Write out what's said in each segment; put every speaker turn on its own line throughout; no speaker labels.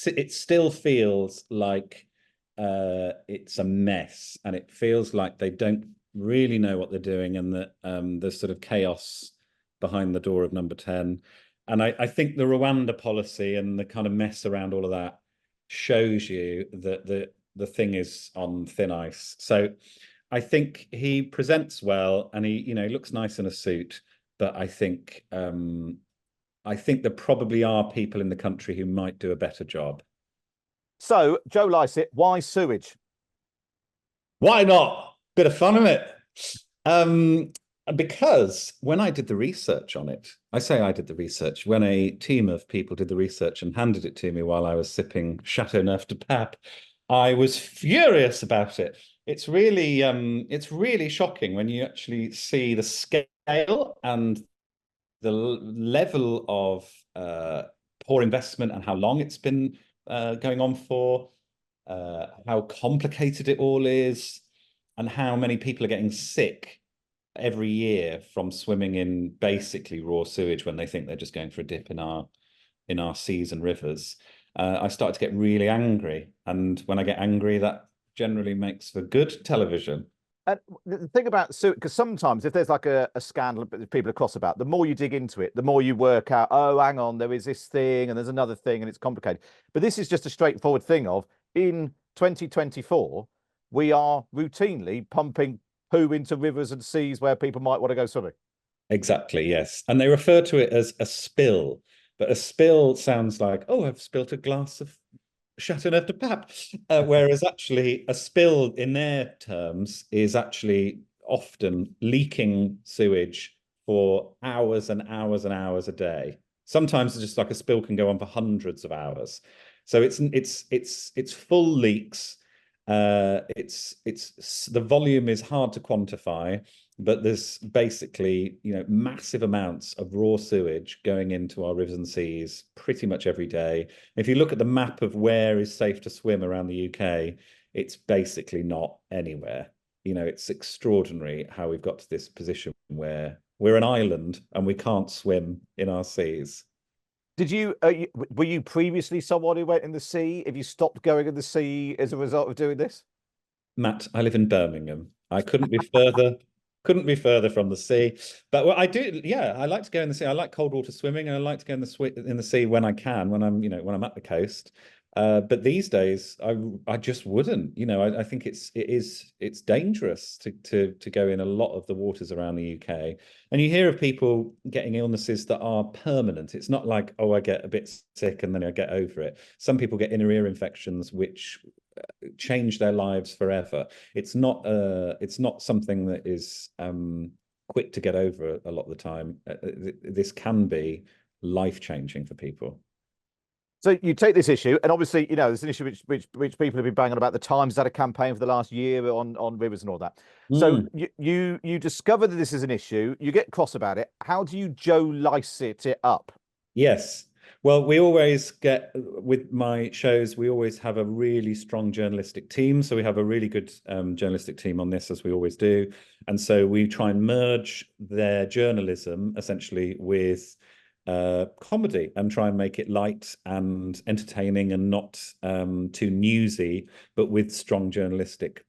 it still feels like it's a mess, and it feels like they don't really know what they're doing, and that there's sort of chaos behind the door of number 10. And I think the Rwanda policy and the kind of mess around all of that shows you that the thing is on thin ice. So I think he presents well, and he looks nice in a suit, but I think there probably are people in the country who might do a better job.
So, Joe Lycett, why sewage?
Why not? Bit of fun in it. Um, because when I did the research on it, I say I did the research, when a team of people did the research and handed it to me while I was sipping Chateau Neuf de Pape, I was furious about it. It's really shocking when you actually see the scale and the level of poor investment and how long it's been going on for, how complicated it all is, and how many people are getting sick every year from swimming in basically raw sewage when they think they're just going for a dip in our seas and rivers. I started to get really angry, and when I get angry, that generally makes for good television.
And the thing about sewage, because sometimes if there's like a scandal that people are cross about, the more you dig into it, the more you work out, oh, hang on, there is this thing and there's another thing and it's complicated. But this is just a straightforward thing of in 2024, we are routinely pumping poo into rivers and seas where people might want to go swimming.
Exactly, yes. And they refer to it as a spill, but a spill sounds like, oh, I've spilt a glass of Chateauneuf de Pape. Whereas actually a spill in their terms is actually often leaking sewage for hours and hours and hours a day. Sometimes it's just like a spill can go on for hundreds of hours. So it's full leaks. It's the volume is hard to quantify, but there's basically, massive amounts of raw sewage going into our rivers and seas pretty much every day. If you look at the map of where is safe to swim around the UK, it's basically not anywhere. It's extraordinary how we've got to this position where we're an island and we can't swim in our seas.
Were you previously someone who went in the sea? Have you stopped going in the sea as a result of doing this?
Matt, I live in Birmingham. I couldn't be further from the sea. But I do, yeah, I like to go in the sea. I like cold water swimming, and I like to go in the sea when I can, when I'm at the coast. But these days, I just wouldn't. I think it's dangerous to go in a lot of the waters around the UK. And you hear of people getting illnesses that are permanent. It's not like, oh, I get a bit sick and then I get over it. Some people get inner ear infections, which change their lives forever. It's not something that is quick to get over a lot of the time. This can be life-changing for people.
So you take this issue, and obviously, there's an issue which people have been banging about. The Times had a campaign for the last year on rivers and all that. So you discover that this is an issue. You get cross about it. How do you Joe Lycett it up?
Yes. Well, we always get, with my shows, we always have a really strong journalistic team. So we have a really good journalistic team on this, as we always do. And so we try and merge their journalism essentially with comedy and try and make it light and entertaining and not too newsy, but with strong journalistic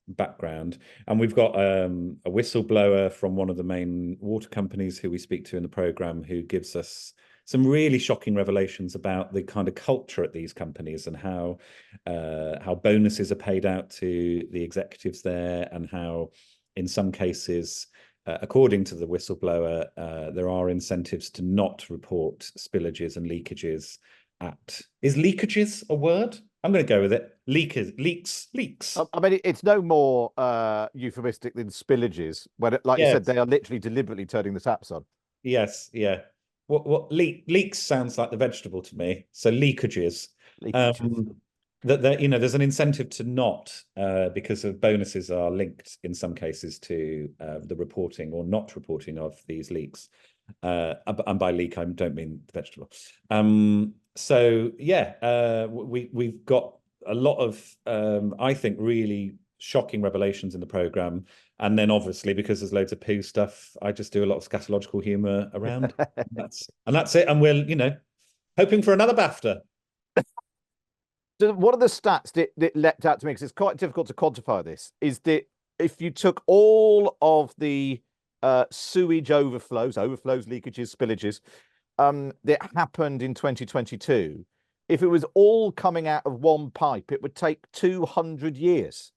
background. And we've got a whistleblower from one of the main water companies who we speak to in the program, who gives us some really shocking revelations about the kind of culture at these companies and how bonuses are paid out to the executives there, and how in some cases, according to the whistleblower, there are incentives to not report spillages and leakages is leakages a word? I'm going to go with it. Leaks.
I mean, it's no more euphemistic than spillages, when, like you said, they are literally deliberately turning the taps on.
Yes, yeah. What leeks sounds like the vegetable to me. So leakages. That there's an incentive to not, because of bonuses are linked in some cases to the reporting or not reporting of these leaks. And by leak, I don't mean the vegetable. So yeah, we've got a lot of I think really shocking revelations in the program. And then obviously, because there's loads of poo stuff, I just do a lot of scatological humor around. That's it. And we're, hoping for another BAFTA.
So one of the stats that leapt out to me, because it's quite difficult to quantify this, is that if you took all of the sewage overflows, leakages, spillages, that happened in 2022, if it was all coming out of one pipe, it would take 200 years.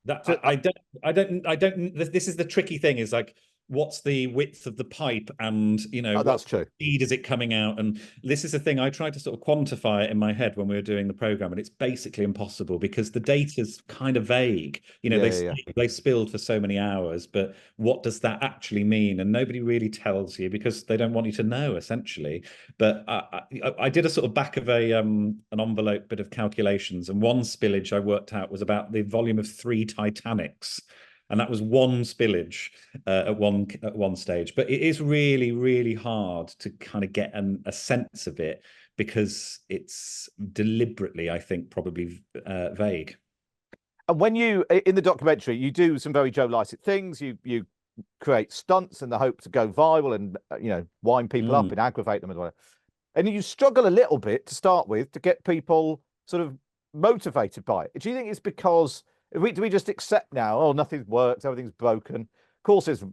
That
So,
I don't. This is the tricky thing. Is like, what's the width of the pipe, and
that's
what's the
true.
speed is it coming out? And this is the thing. I tried to sort of quantify it in my head when we were doing the program, and it's basically impossible because the data's kind of vague.
Yeah, yeah, yeah.
They spilled for so many hours, but what does that actually mean? And nobody really tells you because they don't want you to know, essentially. But I did a sort of back of an envelope bit of calculations, and one spillage I worked out was about the volume of 3 Titanics, and that was one spillage at one stage. But it is really, really hard to kind of get a sense of it because it's deliberately, I think, probably vague.
And when you in the documentary, you do some very Joe Lycett things. You create stunts in the hope to go viral and wind people up and aggravate them and whatever. And you struggle a little bit to start with to get people sort of motivated by it. Do you think it's because do we just accept now? Oh, nothing's worked, everything's broken. Of course, there's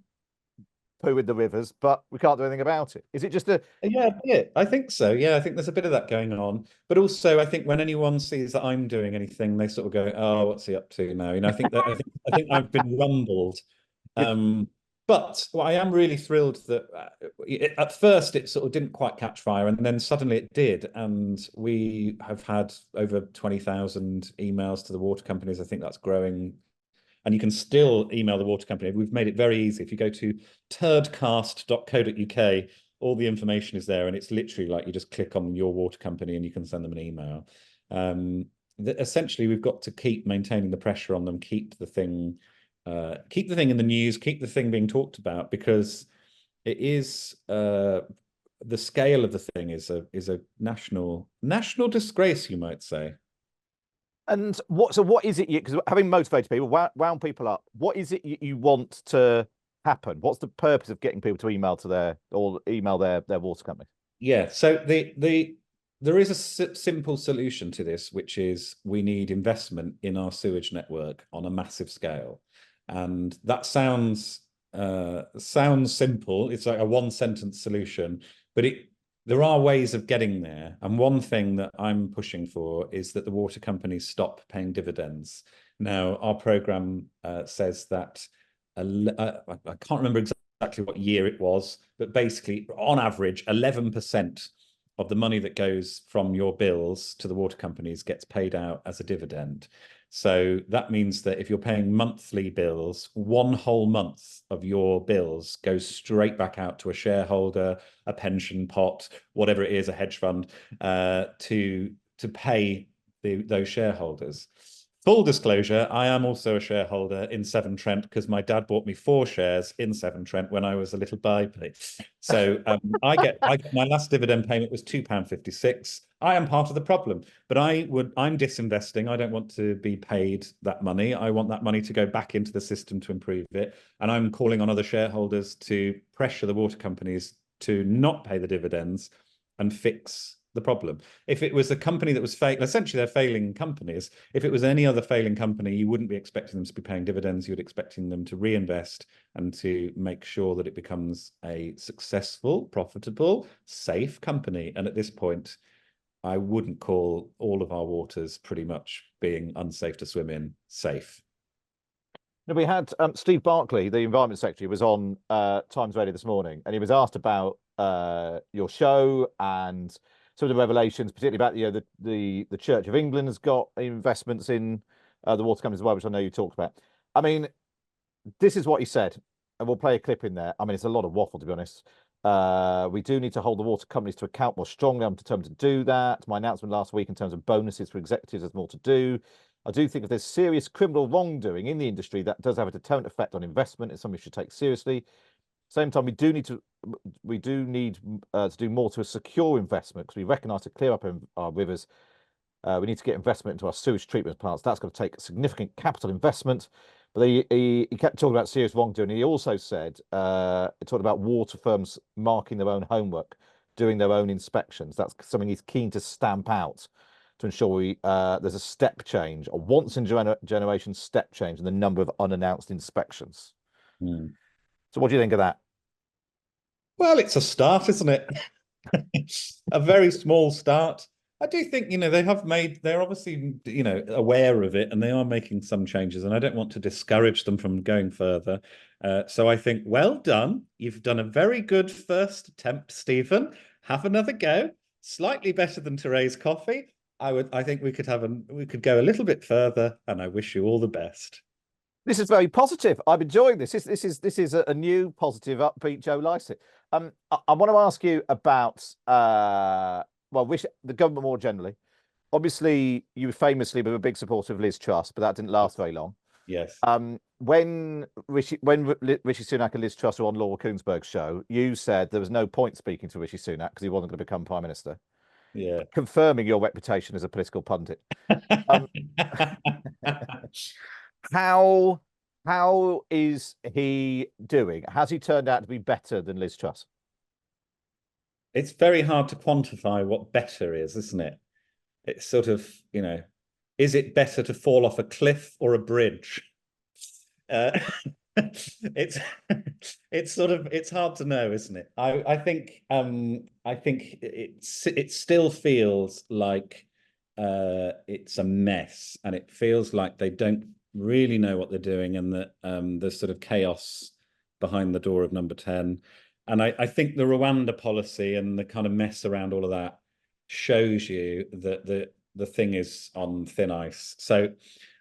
poo in the rivers, but we can't do anything about it. Is it just a
Yeah, I think so. Yeah, I think there's a bit of that going on. But also, I think when anyone sees that I'm doing anything, they sort of go, "Oh, what's he up to now?" I think I've been rumbled. Um, but I am really thrilled that at first it sort of didn't quite catch fire, and then suddenly it did, and we have had over 20,000 emails to the water companies. I think that's growing, and you can still email the water company. We've made it very easy. If you go to turdcast.co.uk, all the information is there, and it's literally like you just click on your water company and you can send them an email. Essentially, we've got to keep maintaining the pressure on them, keep the thing in the news, keep the thing being talked about, because it is the scale of the thing is a national disgrace, you might say.
and what is it? Because having motivated people, wound people up, what is it you want to happen? What's the purpose of getting people to email their water company?
Yeah, so there is a simple solution to this, which is we need investment in our sewage network on a massive scale. And that sounds simple. It's like a one sentence solution, but there are ways of getting there. And one thing that I'm pushing for is that the water companies stop paying dividends. Now, our program says that I can't remember exactly what year it was, but basically, on average, 11% of the money that goes from your bills to the water companies gets paid out as a dividend. So that means that if you're paying monthly bills, one whole month of your bills goes straight back out to a shareholder, a pension pot, whatever it is, a hedge fund, to pay those shareholders. Full disclosure, I am also a shareholder in Severn Trent because my dad bought me 4 shares in Severn Trent when I was a little baby. So I get my last dividend payment was £2.56. I am part of the problem, but I'm disinvesting. I don't want to be paid that money. I want that money to go back into the system to improve it. And I'm calling on other shareholders to pressure the water companies to not pay the dividends and fix the problem. If it was a company that was essentially they're failing companies. If it was any other failing company, you wouldn't be expecting them to be paying dividends. You'd expecting them to reinvest and to make sure that it becomes a successful, profitable, safe company. And at this point, I wouldn't call all of our waters pretty much being unsafe to swim in safe.
Now, we had Steve Barclay, the Environment Secretary, was on Times Radio this morning, and he was asked about your show and some of the revelations, particularly about the Church of England has got investments in the water companies as well, which I know you talked about. I mean, this is what he said, and we'll play a clip in there. I mean, it's a lot of waffle, to be honest. We do need to hold the water companies to account more strongly. I'm determined to do that. My announcement last week in terms of bonuses for executives, there's more to do. I do think if there's serious criminal wrongdoing in the industry, that does have a deterrent effect on investment. It's something we should take seriously. Same time, we do need to do more to secure investment, because we recognise to clear up our rivers, we need to get investment into our sewage treatment plants. That's going to take significant capital investment. But he kept talking about serious wrongdoing. He also said, he talked about water firms marking their own homework, doing their own inspections. That's something he's keen to stamp out. to ensure there's a step change, a once in generation step change in the number of unannounced inspections.
Mm.
So what do you think of that?
Well, it's a start, isn't it? A very small start. I do think, they're obviously, aware of it and they are making some changes, and I don't want to discourage them from going further. So I think, well done. You've done a very good first attempt, Stephen. Have another go. Slightly better than Therese Coffey. I think we could go a little bit further, and I wish you all the best.
This is very positive. I'm enjoying this. This is a new, positive, upbeat Joe Lycett. I want to ask you about the government more generally. Obviously, you famously were a big supporter of Liz Truss, but that didn't last very long.
Yes.
When Rishi Sunak and Liz Truss were on Laura Kuenssberg's show, you said there was no point speaking to Rishi Sunak because he wasn't going to become Prime Minister.
Yeah.
Confirming your reputation as a political pundit. How is he doing? Has he turned out to be better than Liz Truss?
It's very hard to quantify what better is, isn't it? It's sort of, is it better to fall off a cliff or a bridge? It's it's hard to know, isn't it? I think it still feels like it's a mess, and it feels like they don't really know what they're doing, and that there's sort of chaos behind the door of number 10. And I think the Rwanda policy and the kind of mess around all of that shows you that the thing is on thin ice. So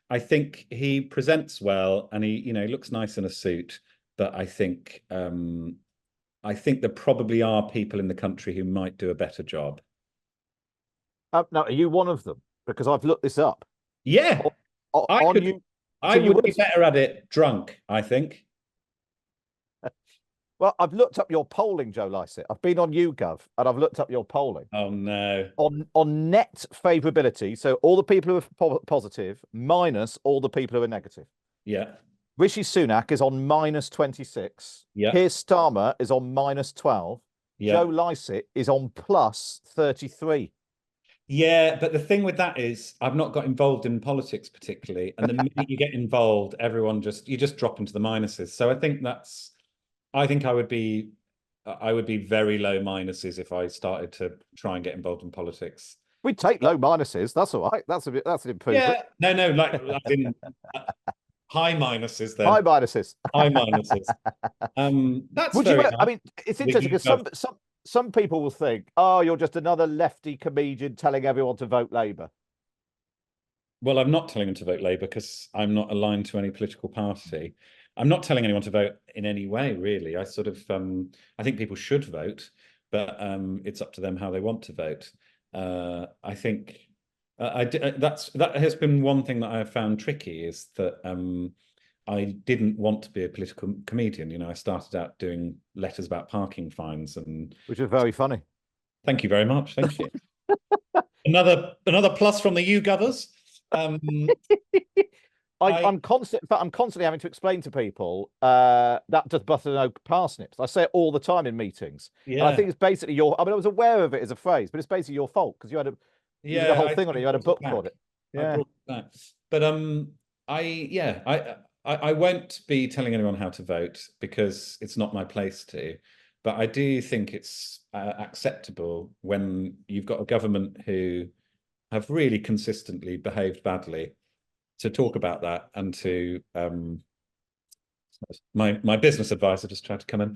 I think he presents well, and he looks nice in a suit, but I think there probably are people in the country who might do a better job.
Now, are you one of them? Because I've looked this up.
Yeah, I would be better at it drunk, I think.
Well, I've looked up your polling, Joe Lycett. I've been on YouGov and I've looked up your polling.
Oh no.
On net favourability, so all the people who are positive minus all the people who are negative.
Yeah.
Rishi Sunak is on -26.
Yeah.
Keir Starmer is on -12.
Yeah.
Joe Lycett is on +33.
Yeah, but the thing with that is I've not got involved in politics particularly, and the minute you get involved, you just drop into the minuses. So I think I would be very low minuses if I started to try and get involved in politics.
We take low minuses. That's all right. That's an improvement.
Yeah, no, like high minuses then.
High minuses.
High minuses. That's
Would
very
you?
nice.
I mean, it's interesting because some people will think, oh, you're just another lefty comedian telling everyone to vote Labour.
Well, I'm not telling them to vote Labour because I'm not aligned to any political party. I'm not telling anyone to vote in any way, really. I think people should vote, but it's up to them how they want to vote. I think that has been one thing that I have found tricky, is that I didn't want to be a political comedian. I started out doing letters about parking fines,
which is very funny.
Thank you very much. Thank you. another plus from the YouGovers.
I'm constantly having to explain to people that just butter no parsnips. I say it all the time in meetings. Yeah. And I think it's basically I was aware of it as a phrase, but it's basically your fault because you had a whole thing on it. You had a book on it. Yeah.
But I won't be telling anyone how to vote because it's not my place to. But I do think it's acceptable when you've got a government who have really consistently behaved badly, to talk about that, and to my business advisor just tried to come in.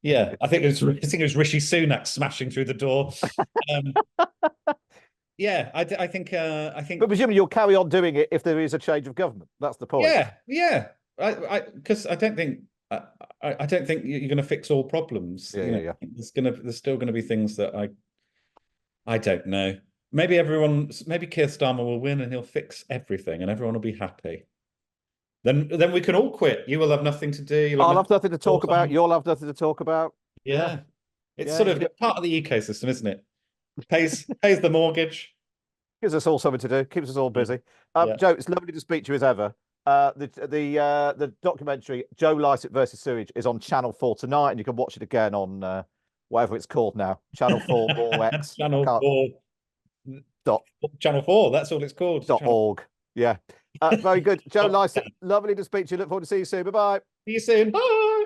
Yeah, I think it was Rishi Sunak smashing through the door. Yeah, I think. But
presumably you'll carry on doing it if there is a change of government. That's the point.
Yeah. Because I don't think you're going to fix all problems.
Yeah.
There's still going to be things that I don't know. Maybe Keir Starmer will win and he'll fix everything and everyone will be happy. Then we can all quit. You will have nothing to do.
I'll have nothing to talk about. You'll have nothing to talk about.
Yeah. It's sort of part of the ecosystem, isn't it? Pays the mortgage.
Gives us all something to do. Keeps us all busy. Joe, it's lovely to speak to you as ever. The documentary Joe Lycett versus Sewage is on Channel 4 tonight, and you can watch it again on whatever it's called now. Channel 4 or X.
Channel 4.
Dot
Channel 4. That's all it's called.
.org. Yeah. Very good. Joe Lycett, lovely to speak to you. Look forward to see you soon. Bye-bye.
See you soon. Bye.